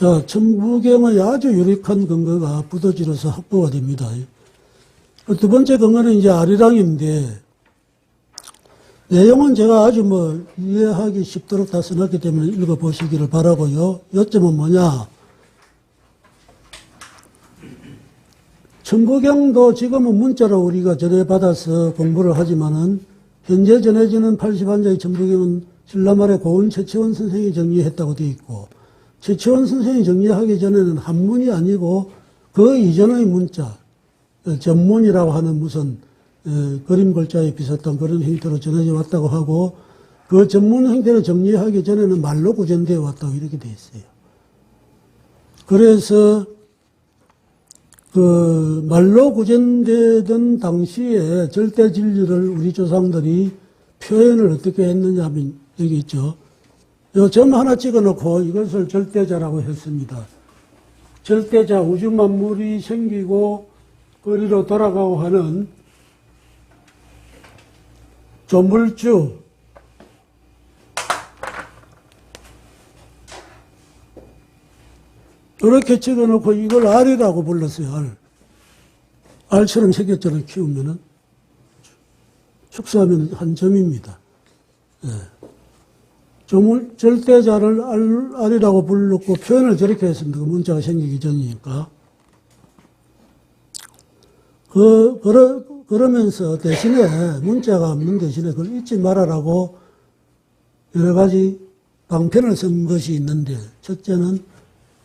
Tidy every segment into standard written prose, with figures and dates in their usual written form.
자, 천부경의 아주 유력한 근거가 부더지로서 확보가 됩니다. 두 번째 근거는 이제 아리랑인데, 내용은 제가 아주 이해하기 쉽도록 다 써놨기 때문에 읽어보시기를 바라고요. 요점은 뭐냐? 천부경도 지금은 문자로 우리가 전해받아서 공부를 하지만은, 현재 전해지는 81자의 천부경은 신라말의 고은 최채원 선생이 정리했다고 되어 있고, 최채원 선생이 정리하기 전에는 한문이 아니고 그 이전의 문자, 전문이라고 하는 무슨 그림 글자에 비슷한 그런 형태로 전해져 왔다고 하고, 그 전문 형태를 정리하기 전에는 말로 구전되어 왔다고 이렇게 되어 있어요. 그래서 그 말로 구전되던 당시에 절대 진리를 우리 조상들이 표현을 어떻게 했느냐 하면 여기 있죠. 요 점 하나 찍어놓고 이것을 절대자라고 했습니다. 절대자, 우주 만물이 생기고 거리로 돌아가고 하는 조물주, 이렇게 찍어놓고 이걸 알이라고 불렀어요. 알. 알처럼 세계자를 키우면은 축소하면 한 점입니다. 예. 절대자를 알이라고 불렀고 표현을 저렇게 했습니다. 그 문자가 생기기 전이니까. 그러면서 대신에 문자가 없는 대신에 그걸 잊지 말아라고 여러 가지 방편을 쓴 것이 있는데, 첫째는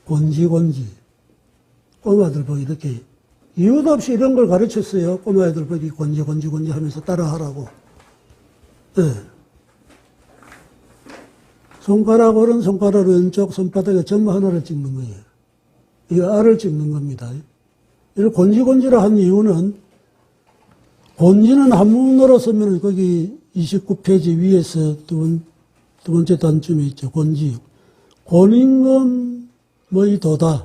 곤지곤지. 꼬마들 보기 이렇게 이유도 없이 이런 걸 가르쳤어요. 꼬마애들 보기 곤지곤지 하면서 따라하라고. 네. 손가락, 오른손가락 왼쪽 손바닥에 점 하나를 찍는 거예요. 이 알을 찍는 겁니다. 이걸 곤지곤지라 한 이유는, 곤지는 한문으로 쓰면 거기 29페이지 위에서 두 번째 단쯤에 있죠. 곤지. 곤임금의 도다.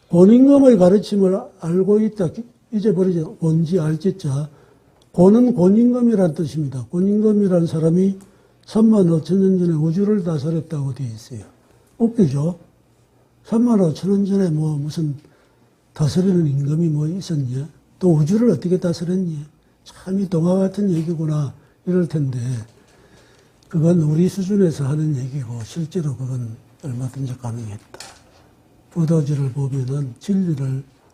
곤임금의 가르침을 알고 있다. 잊어버리죠. 곤지, 알지자. 곤은 곤임금이라는 뜻입니다. 곤임금이라는 사람이 35,000년 전에 우주를 다스렸다고 되어 있어요. 웃기죠? 35,000년 전에 무슨 다스리는 임금이 있었냐? 또 우주를 어떻게 다스렸냐? 참 이 동화 같은 얘기구나 이럴 텐데, 그건 우리 수준에서 하는 얘기고 실제로 그건 얼마든지 가능했다. 부더지를 보면은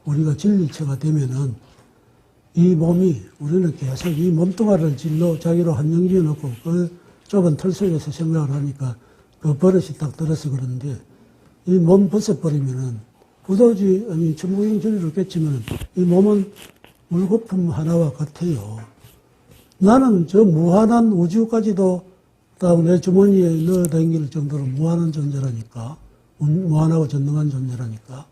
우리가 진리체가 되면은 이 몸이, 우리는 계속 이 몸뚱아리를 자기로 한정 지어 놓고 그 좁은 털 속에서 생각을 하니까 그 버릇이 딱 들어서 그런데, 이 몸 벗어버리면은 부더지, 천부경 진리를 깨치면은 이 몸은 물거품 하나와 같아요. 나는 저 무한한 우주까지도 다 내 주머니에 넣어 당길 정도로 무한한 존재라니까. 무한하고 전능한 존재라니까.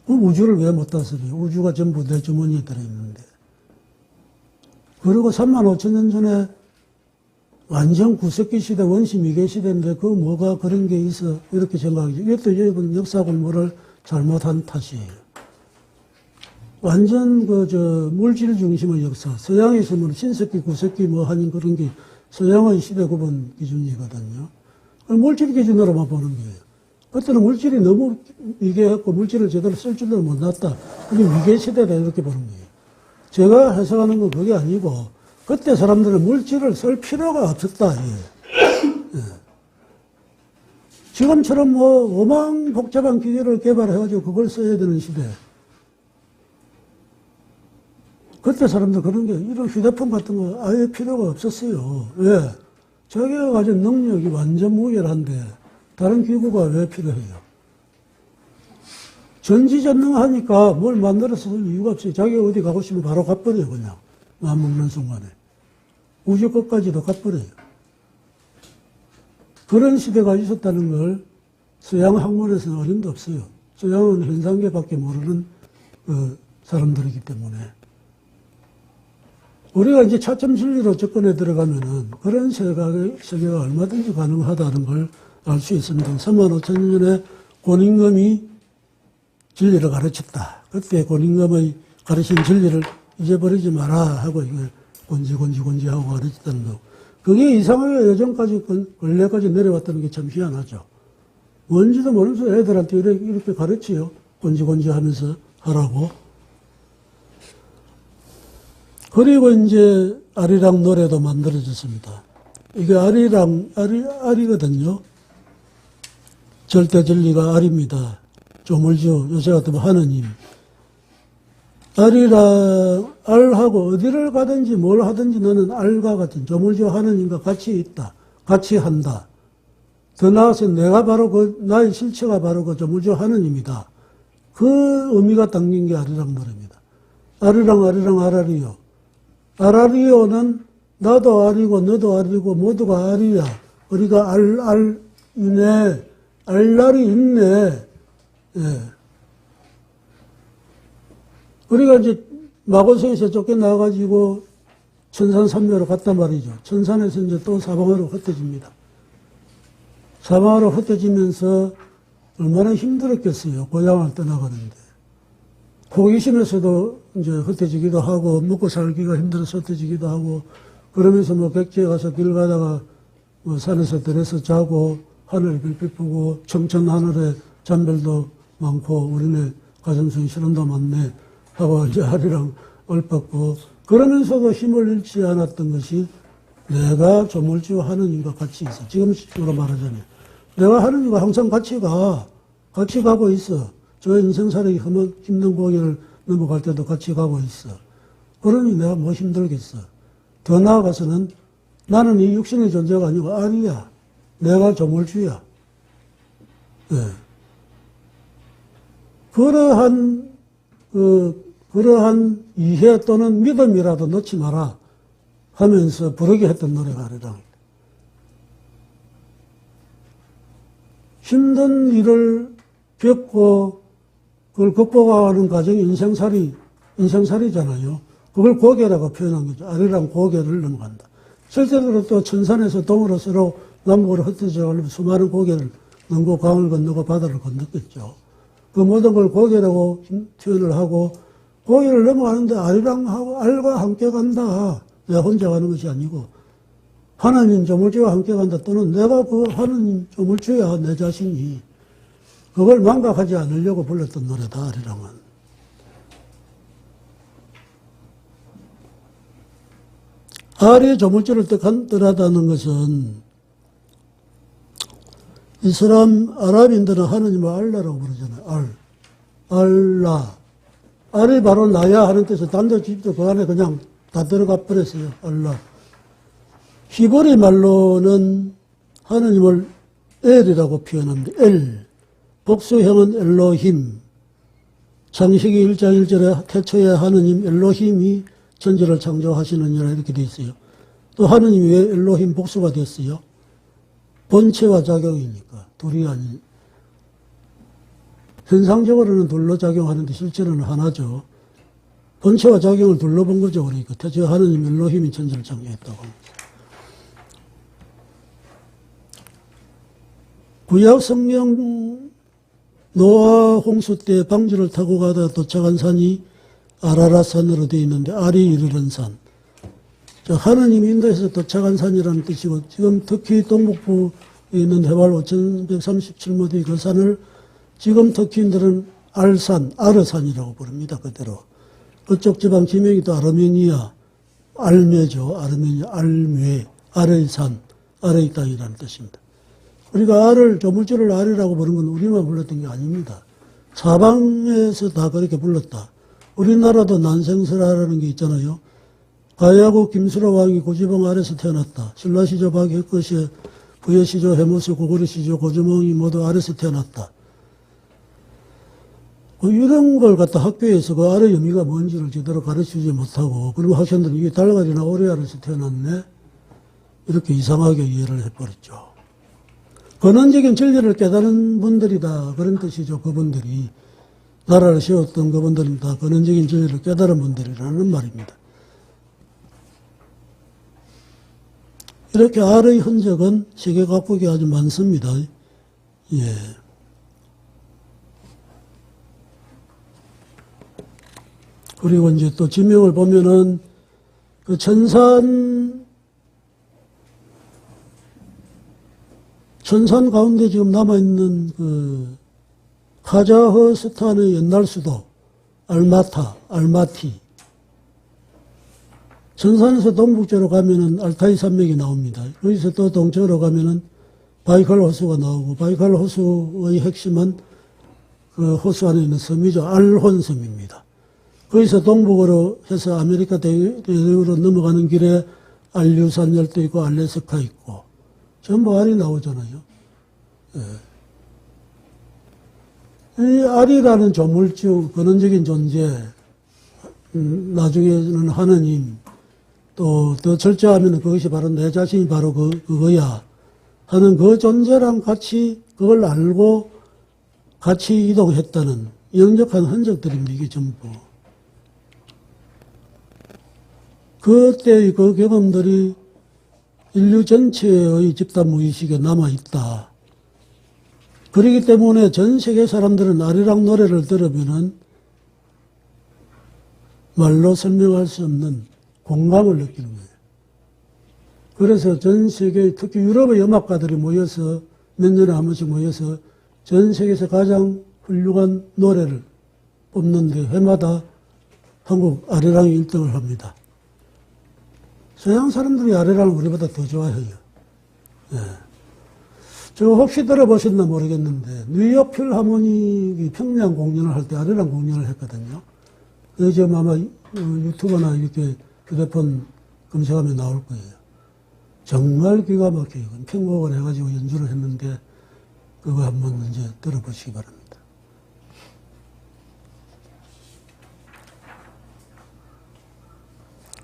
그 우주를 왜 못 다스려? 우주가 전부 내 주머니에 들어있는데. 그리고 35,000년 전에 완전 구석기 시대, 원시 미개 시대인데 그 뭐가 그런 게 있어? 이렇게 생각하죠. 이것도 여러분 역사 공부를 잘못한 탓이에요. 완전 물질 중심의 역사. 서양에서 신석기, 구석기 하는 그런 게 서양의 시대 구분 기준이거든요. 물질 기준으로만 보는 거예요. 그때는 물질이 너무 미개했고 물질을 제대로 쓸 줄도 몰랐다. 그게 미개 시대다 이렇게 보는 거예요. 제가 해석하는 건 그게 아니고, 그때 사람들은 물질을 쓸 필요가 없었다. 예. 지금처럼 어마어마한 복잡한 기계를 개발해가지고 그걸 써야 되는 시대. 그때 사람들 그런 게, 이런 휴대폰 같은 거 아예 필요가 없었어요. 왜? 자기가 가진 능력이 완전 무결한데 다른 기구가 왜 필요해요? 전지전능하니까 뭘 만들어서 쓸 이유가 없어요. 자기가 어디 가고 싶으면 바로 가버려요, 그냥. 마음 먹는 순간에. 우주 끝까지도 가버려요. 그런 시대가 있었다는 걸 서양 학문에서는 어림도 없어요. 서양은 현상계밖에 모르는 사람들이기 때문에. 우리가 이제 차점 진리로 접근해 들어가면은 그런 세계가 얼마든지 가능하다는 걸 알 수 있습니다. 35,000년 전에 곤임금이 진리를 가르쳤다. 그때 곤임금의 가르친 진리를 잊어버리지 마라 하고 이걸 곤지 하고 가르쳤다는 거. 그게 이상하게 예전까지 근래까지 내려왔다는 게 참 희한하죠. 뭔지도 모르면서 애들한테 이렇게 가르치요. 곤지곤지 하면서 하라고. 그리고 이제 아리랑 노래도 만들어졌습니다. 이게 아리거든요. 절대 진리가 아리입니다. 조물주, 요새 같으면 하느님. 알이라, 알하고 어디를 가든지 뭘 하든지 너는 알과 같은 조물주 하느님과 같이 있다. 같이 한다. 더 나아가서 내가 바로 나의 실체가 바로 그 조물주 하느님이다. 그 의미가 담긴 게 아리랑 노래입니다. 아리랑 아라리요. 아라리요는 나도 알이고 너도 알이고 모두가 알이야. 우리가 알이네. 알날이 있네. 예. 우리가 이제 마고성에서 쫓겨나가지고 천산삼묘로 갔단 말이죠. 천산에서 이제 또 사방으로 흩어집니다. 사방으로 흩어지면서 얼마나 힘들었겠어요. 고향을 떠나가는데. 호기심에서도 이제 흩어지기도 하고, 먹고 살기가 힘들어서 흩어지기도 하고, 그러면서 뭐 백지에 가서 길 가다가 뭐 산에서 들어서 자고, 하늘 별빛 보고, 청천 하늘에 잔별도 많고, 우리네 가슴성 실험도 많네. 하고 이제 아리랑 얼ပတ်고, 그러면서도 힘을 잃지 않았던 것이 내가 조물주 하느님과 같이 있어. 지금식으로 말하자면. 내가 하느님과 항상 같이 가고 있어. 저 인생살이 힘든 고개를 넘어갈 때도 같이 가고 있어. 그러니 내가 뭐 힘들겠어. 더 나아가서는 나는 이 육신의 존재가 아니고 알이야. 내가 조물주야. 네. 그러한 이해 또는 믿음이라도 놓지 마라 하면서 부르게 했던 노래가 아리랑입니다. 힘든 일을 겪고 그걸 극복하는 과정이 인생살이잖아요. 그걸 고개라고 표현한 거죠. 아리랑 고개를 넘어간다. 실제로 또 천산에서 동으로 서로 남북으로 흩어져 가려면 수많은 고개를 넘고 강을 건너고 바다를 건넜겠죠. 그 모든 걸 고개라고 표현을 하고 고개를 넘어가는데 아리랑하고 알과 함께 간다. 내가 혼자 가는 것이 아니고 하나님 조물주와 함께 간다. 또는 내가 그 하나님 조물주야 내 자신이. 그걸 망각하지 않으려고 불렀던 노래다. 아리랑은. 알이 조물주를 뜻하다는 것은 이슬람 아랍인들은 하느님을 알라라고 부르잖아요. 알라. 알이 바로 나야 하는 뜻에서 단도직입도 그 안에 그냥 다 들어가 버렸어요. 알라. 히브리 말로는 하느님을 엘이라고 표현합니다. 엘. 복수형은 엘로힘. 창세기 1장 1절에 태초에 하느님 엘로힘이 천지를 창조하시느니라 이렇게 되어 있어요. 또 하느님이 왜 엘로힘 복수가 됐어요? 본체와 작용이니까. 둘이 아닌. 현상적으로는 둘로 작용하는데 실제로는 하나죠. 본체와 작용을 둘로 본 거죠. 그러니까 태초에 하느님 엘로힘이 천지를 창조했다고. 구약 성경 노아 홍수 때 방주를 타고 가다 도착한 산이 아라랏산으로 되어 있는데 알이 이르는 산. 하느님이 인도에서 도착한 산이라는 뜻이고 지금 터키 동북부에 있는 해발 5,137m 그 산을 지금 터키인들은 알산, 아르산이라고 부릅니다. 그대로. 그쪽 지방 지명이 또 아르메니아, 알메죠. 아르메니아, 알메, 아르의 산, 아르의 땅이라는 뜻입니다. 우리가 알을, 조물주를 알이라고 부르는 건 우리만 불렀던 게 아닙니다. 사방에서 다 그렇게 불렀다. 우리나라도 난생설화라는 게 있잖아요. 가야국 김수로 왕이 고지봉 아래서 태어났다. 신라시조 박혁거시, 부여시조 해모수 고구려시조 고주몽이 모두 아래서 태어났다. 이런 걸 갖다 학교에서 그 아래 의미가 뭔지를 제대로 가르치지 못하고, 그러면 학생들은 이게 달걀이나 오리 아래서 태어났네? 이렇게 이상하게 이해를 해버렸죠. 근원적인 진리를 깨달은 분들이다. 그런 뜻이죠. 그분들이. 나라를 세웠던 그분들은 다 근원적인 진리를 깨달은 분들이라는 말입니다. 이렇게 알의 흔적은 세계 각국에 아주 많습니다. 예. 그리고 이제 또 지명을 보면은 그 천산 천산 가운데 지금 남아있는 그 카자흐스탄의 옛날 수도 알마티. 천산에서 동북쪽으로 가면은 알타이 산맥이 나옵니다. 거기서 또 동쪽으로 가면은 바이칼 호수가 나오고, 바이칼 호수의 핵심은 그 호수 안에 있는 섬이죠. 알혼섬입니다. 거기서 동북으로 해서 아메리카 대륙으로 넘어가는 길에 알류산 열도 있고, 알래스카 있고, 전부 알이 나오잖아요. 예. 이 알이라는 조물주, 근원적인 존재, 나중에는 하느님, 또 더 철저하면 그것이 바로 내 자신이 바로 그거야 하는 그 존재랑 같이 그걸 알고 같이 이동했다는 영적한 흔적들입니다. 이게 전부. 그때의 그 경험들이 인류 전체의 집단 무의식에 남아있다. 그렇기 때문에 전 세계 사람들은 아리랑 노래를 들으면은 말로 설명할 수 없는 공감을 느끼는 거예요. 그래서 전 세계, 특히 유럽의 음악가들이 모여서 몇 년에 한 번씩 모여서 전 세계에서 가장 훌륭한 노래를 뽑는데 해마다 한국 아리랑이 1등을 합니다. 서양 사람들이 아리랑을 우리보다 더 좋아해요. 예. 저 혹시 들어보셨나 모르겠는데 뉴욕 필하모닉이 평양 공연을 할 때 아리랑 공연을 했거든요. 요즘 아마 유튜브나 이렇게 휴대폰 검색하면 나올 거예요. 정말 기가 막혀요. 편곡을 해가지고 연주를 했는데 그거 한번 이제 들어보시기 바랍니다.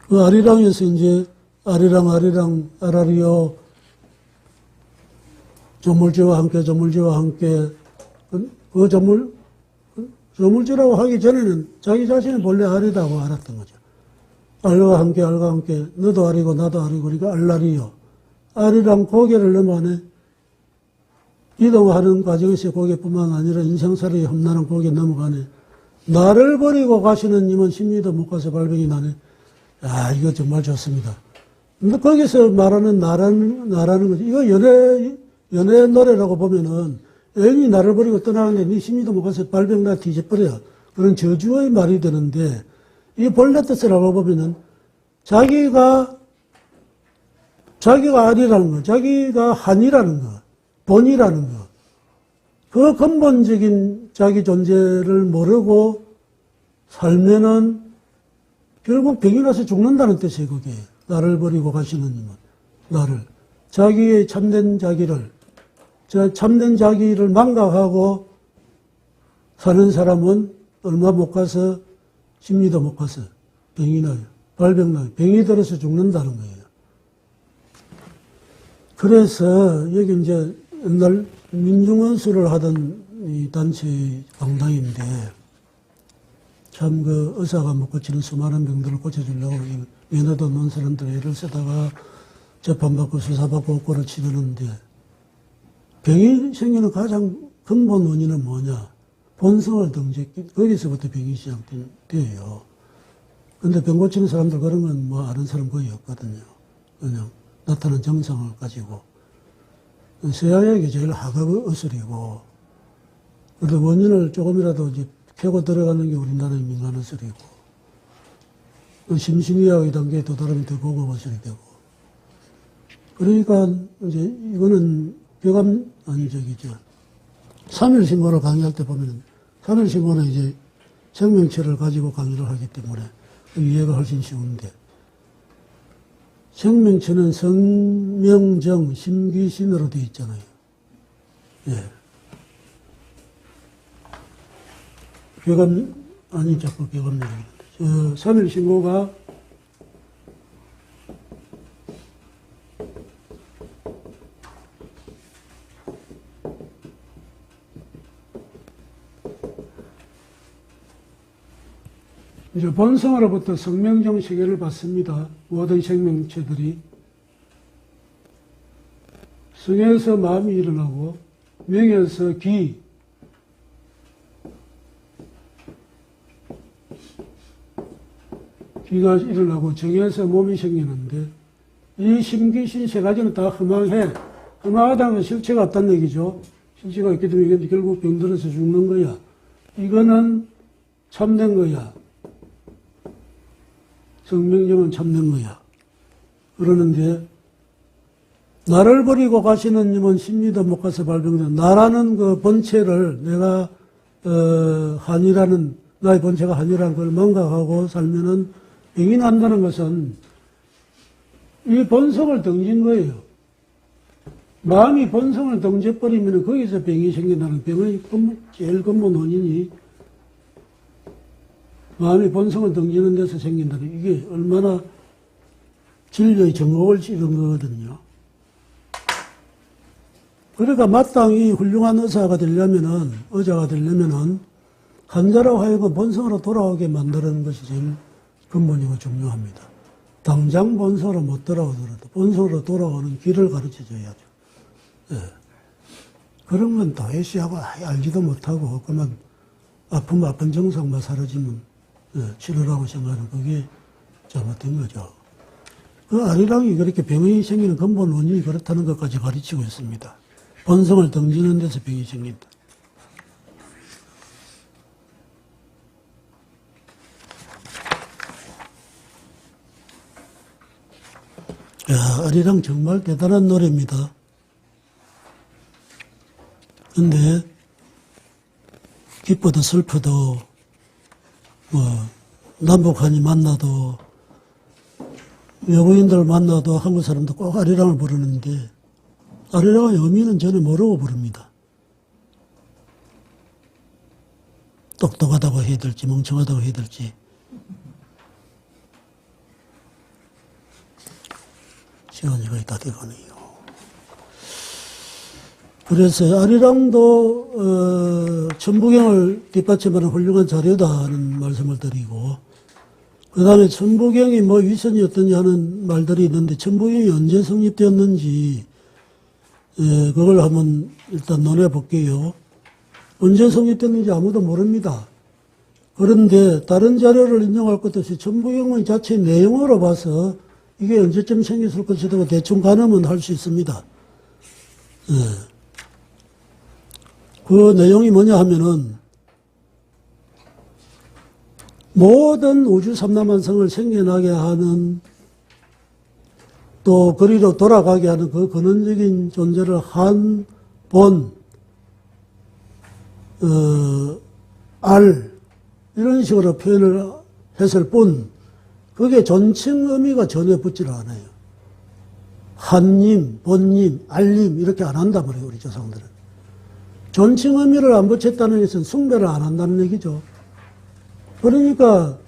그 아리랑에서 이제 아리랑 아라리오 조물주와 함께 그 조물주라고 하기 전에는 자기 자신이 본래 아리라고 알았던 거죠. 알과 함께 너도 아리고 나도 아리고 그러니까 알라리요. 아리랑 고개를 넘어가네. 이동하는 과정에서 고개뿐만 아니라 인생살이 험난한 고개 넘어가네. 나를 버리고 가시는 님은 심리도 못 가서 발병이 나네. 아, 이거 정말 좋습니다. 근데 거기서 말하는 나라는 거지. 이거 연애 노래라고 보면은 애인이 나를 버리고 떠나는데 네 심리도 못 가서 발병 나 뒤집어버려. 그런 저주의 말이 되는데 이 본래 뜻을 알아보면은 자기가 아리라는 거, 자기가 한이라는 거, 본이라는 거, 그 근본적인 자기 존재를 모르고 살면은 결국 병이 나서 죽는다는 뜻이에요, 그게. 나를 버리고 가시는 님은. 나를. 자기의 참된 자기를 망각하고 사는 사람은 얼마 못 가서 심리도 못 가서 병이 나요. 발병 나요. 병이 들어서 죽는다는 거예요. 그래서 여기 이제 옛날 민중원수를 하던 이 단체의 강당인데 참 그 의사가 못 고치는 수많은 병들을 고쳐주려고 면허도 없는 사람들 애를 쓰다가 재판받고 수사받고 옥고를 치르는데 병이 생기는 가장 근본 원인은 뭐냐? 본성을 등졌기, 거기서부터 병이 시작돼요. 근데 병 고치는 사람들 그런 건 뭐 아는 사람 거의 없거든요. 그냥 나타난 증상을 가지고. 서양에게 제일 하급 의술이고, 그래도 원인을 조금이라도 이제 캐고 들어가는 게 우리나라의 민간 의술이고, 심신의학의 단계에 도달하면 더 고급 의술이 되고. 그러니까 이제 이거는 벽암, 아니 저기죠. 3일 신고를 강의할 때 보면 3일 신고는 이제 생명체를 가지고 강의를 하기 때문에 이해가 훨씬 쉬운데 생명체는 성명정, 심기신으로 되어 있잖아요. 예. 벽암, 아니 자꾸 벽암 얘기하는데 3일 신고가 이제 본성으로부터 성명정 세계를 받습니다. 모든 생명체들이. 성에서 마음이 일어나고, 명에서 기가 일어나고, 정에서 몸이 생기는데, 이 심기신 세 가지는 다 허망해. 하나하다는 실체가 없다는 얘기죠. 실체가 있기 때문에 이게 결국 병들어서 죽는 거야. 이거는 참된 거야. 성명정은 참된 거야. 그러는데 나를 버리고 가시는 님은 십리도 못 가서 발병된 나라는 그 본체를 내가 한이라는 나의 본체가 한이라는 걸 망각하고 살면은 병이 난다는 것은 이 본성을 던진 거예요. 마음이 본성을 던져버리면 거기서 병이 생긴다는 병의 제일 근본 원인이 마음이 본성을 던지는 데서 생긴다는 이게 얼마나 진리의 정곡을 찍은 거거든요. 그러니까 마땅히 훌륭한 의사가 되려면은, 의자가 되려면은, 환자로 하여금 본성으로 돌아오게 만드는 것이 제일 근본이고 중요합니다. 당장 본성으로 못 돌아오더라도 본성으로 돌아오는 길을 가르쳐 줘야죠. 예. 그런 건 다혜시하고 알지도 못하고, 그만 아픈 증상만 사라지면, 치료라고 생각하는 그게 잘못된 거죠. 그 아리랑이 그렇게 병이 생기는 근본 원인이 그렇다는 것까지 가르치고 있습니다. 본성을 던지는 데서 병이 생긴다. 야, 아리랑 정말 대단한 노래입니다. 근데 기뻐도 슬퍼도 남북한이 만나도 외국인들 만나도 한국 사람도 꼭 아리랑을 부르는데 아리랑의 의미는 전혀 모르고 부릅니다. 똑똑하다고 해야 될지 멍청하다고 해야 될지 시간이 거의 다 돼가네요. 그래서 아리랑도 천부경을 뒷받침하는 훌륭한 자료다 하는 말씀을 드리고 그 다음에 천부경이 위선이 어떠냐 하는 말들이 있는데 천부경이 언제 성립되었는지 그걸 한번 일단 논해볼게요. 언제 성립됐는지 아무도 모릅니다. 그런데 다른 자료를 인용할 것 없이 천부경의 자체 내용으로 봐서 이게 언제쯤 생겼을 것이라고 대충 가늠은 할 수 있습니다. 그 내용이 뭐냐 하면은 모든 우주 삼라만성을 생겨나게 하는 또 그리로 돌아가게 하는 그 근원적인 존재를 한, 본, 알 이런 식으로 표현을 했을 뿐 그게 존칭 의미가 전혀 붙지를 않아요. 한님, 본님, 알님 이렇게 안 한단 말이에요. 우리 조상들은. 존칭 의미를 안 붙였다는 것은 숭배를 안 한다는 얘기죠. 그러니까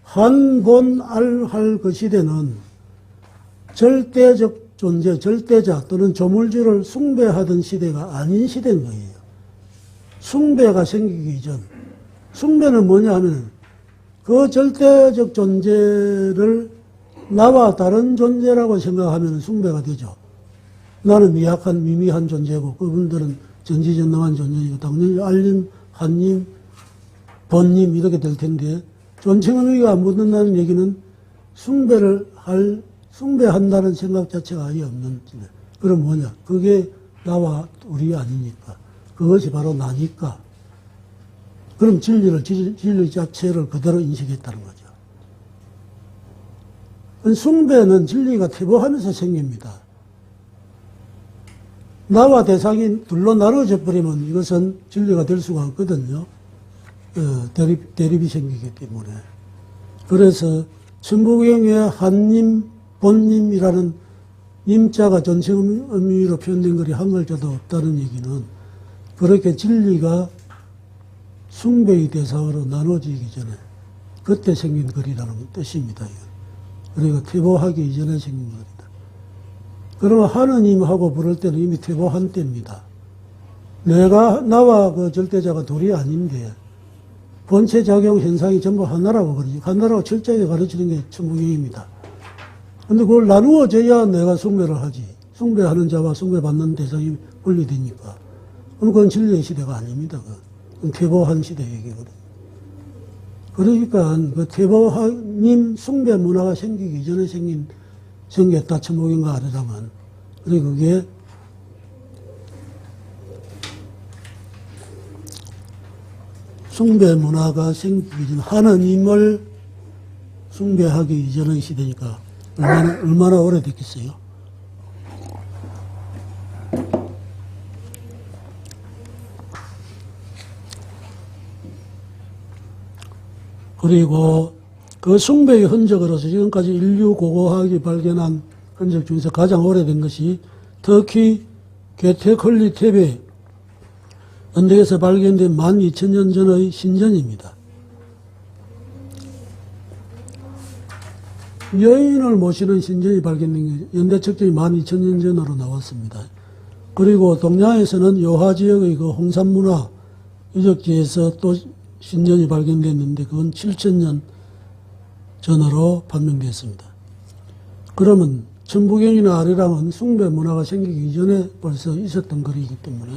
한, 본, 알, 할 그 시대는 절대적 존재, 절대자 또는 조물주를 숭배하던 시대가 아닌 시대인 거예요. 숭배가 생기기 이전. 숭배는 뭐냐 하면 그 절대적 존재를 나와 다른 존재라고 생각하면 숭배가 되죠. 나는 미약한 미미한 존재고 그분들은 전지전능한 존재이고 당연히 알림, 한님, 본님 이렇게 될 텐데 존칭 의미가 안 붙는다는 얘기는 숭배한다는 생각 자체가 아예 없는 존재. 그럼 뭐냐? 그게 나와 우리 아니니까. 그것이 바로 나니까. 그럼 진리 자체를 그대로 인식했다는 거죠. 숭배는 진리가 퇴보하면서 생깁니다. 나와 대상이 둘로 나눠져 버리면 이것은 진리가 될 수가 없거든요. 대립이 생기기 때문에. 그래서 천부경의 한님, 본님이라는 님자가 존칭 의미로 표현된 글이 한 글자도 없다는 얘기는 그렇게 진리가 숭배의 대상으로 나눠지기 전에 그때 생긴 글이라는 뜻입니다. 그러니까 퇴보하기 이전에 생긴 글이다. 그러면 하느님하고 부를 때는 이미 퇴보한 때입니다. 나와 그 절대자가 둘이 아닌데 본체 작용 현상이 전부 하나라고 그러지. 하나라고 철저하게 가르치는 게 천부경입니다. 근데 그걸 나누어져야 내가 숭배를 하지. 숭배하는 자와 숭배받는 대상이 분리되니까. 그럼 그건 진리의 시대가 아닙니다. 그건 퇴보한 시대 얘기거든요. 그러니까 그 퇴보님 숭배 문화가 생기기 전에 생겼다 천부경과 아리랑은. 그리고 그게 숭배 문화가 생기기 전 하느님을 숭배하기 이전의 시대니까 얼마나 오래됐겠어요. 그리고 그 숭배의 흔적으로서 지금까지 인류 고고학이 발견한 흔적 중에서 가장 오래된 것이 터키 게테컬리 테베 언덕에서 발견된 12,000년 전의 신전입니다. 여인을 모시는 신전이 발견된 게 연대 측정이 12,000년 전으로 나왔습니다. 그리고 동양에서는 요하 지역의 그 홍산문화 유적지에서 또 신전이 발견됐는데 그건 7,000년 전으로 판명됐습니다. 그러면 천부경이나 아리랑은 숭배 문화가 생기기 이전에 벌써 있었던 거리이기 때문에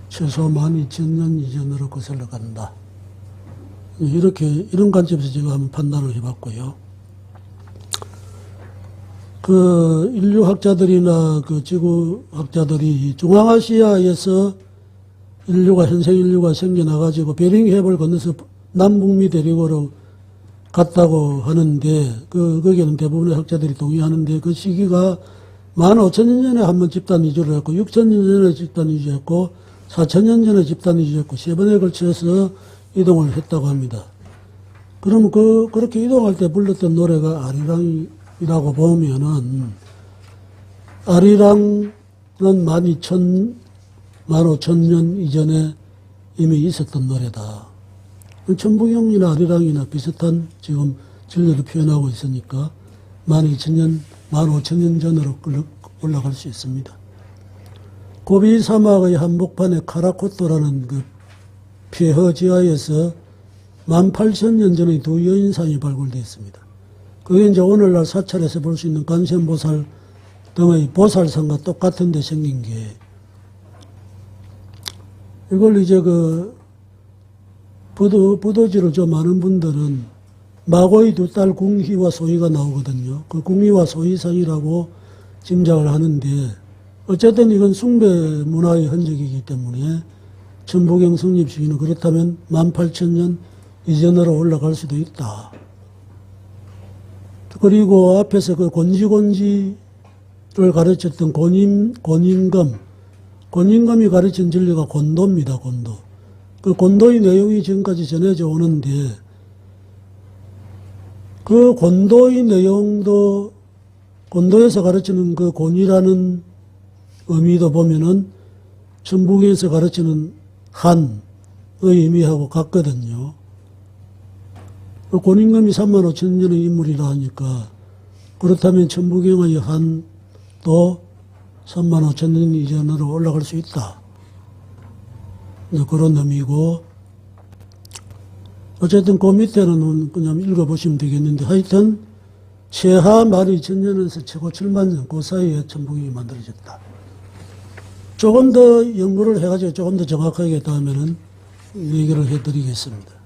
최소 12,000년 이전으로 거슬러 간다. 이런 관점에서 제가 한번 판단을 해봤고요. 그 인류학자들이나 그 지구학자들이 중앙아시아에서 현생 인류가 생겨나가지고 베링 해협을 건너서 남북미 대륙으로 갔다고 하는데, 거기에는 대부분의 학자들이 동의하는데, 그 시기가 15,000년 전에 한번 집단 이주를 했고, 6,000년 전에 집단 이주했고, 4,000년 전에 집단 이주했고, 3번에 걸쳐서 이동을 했다고 합니다. 그러면 그렇게 이동할 때 불렀던 노래가 아리랑이라고 보면은, 아리랑은 15,000년 이전에 이미 있었던 노래다. 천부경이나 아리랑이나 비슷한 지금 진리를 표현하고 있으니까 12,000년, 15,000년 전으로 올라갈 수 있습니다. 고비 사막의 한복판에 카라코토라는 그 폐허 지하에서 18,000년 전의 두 여인상이 발굴되었습니다. 그게 이제 오늘날 사찰에서 볼 수 있는 관세음보살 등의 보살상과 똑같은 데 생긴 게, 이걸 이제 부도지를 좀 아는 분들은 마고의 두 딸 궁희와 소희가 나오거든요. 그 궁희와 소희상이라고 짐작을 하는데, 어쨌든 이건 숭배 문화의 흔적이기 때문에 천부경 성립 시기는 그렇다면 18,000년 이전으로 올라갈 수도 있다. 그리고 앞에서 그 곤지곤지를 가르쳤던 권인검이 가르친 진리가 곤도입니다, 곤도. 그 곤도의 내용이 지금까지 전해져 오는데, 그 곤도의 내용도, 곤도에서 가르치는 그 곤이라는 의미도 보면은 천부경에서 가르치는 한의 의미하고 같거든요. 그 권인검이 35,000년의 인물이라 하니까, 그렇다면 천부경의 한도 35,000년 이전으로 올라갈 수 있다. 그런 의미고, 어쨌든 그 밑에는 그냥 읽어보시면 되겠는데, 하여튼 최하 12,000년에서 최고 70,000년 그 사이에 천부경이 만들어졌다. 조금 더 연구를 해가지고 조금 더 정확하게 다음에는 얘기를 해드리겠습니다.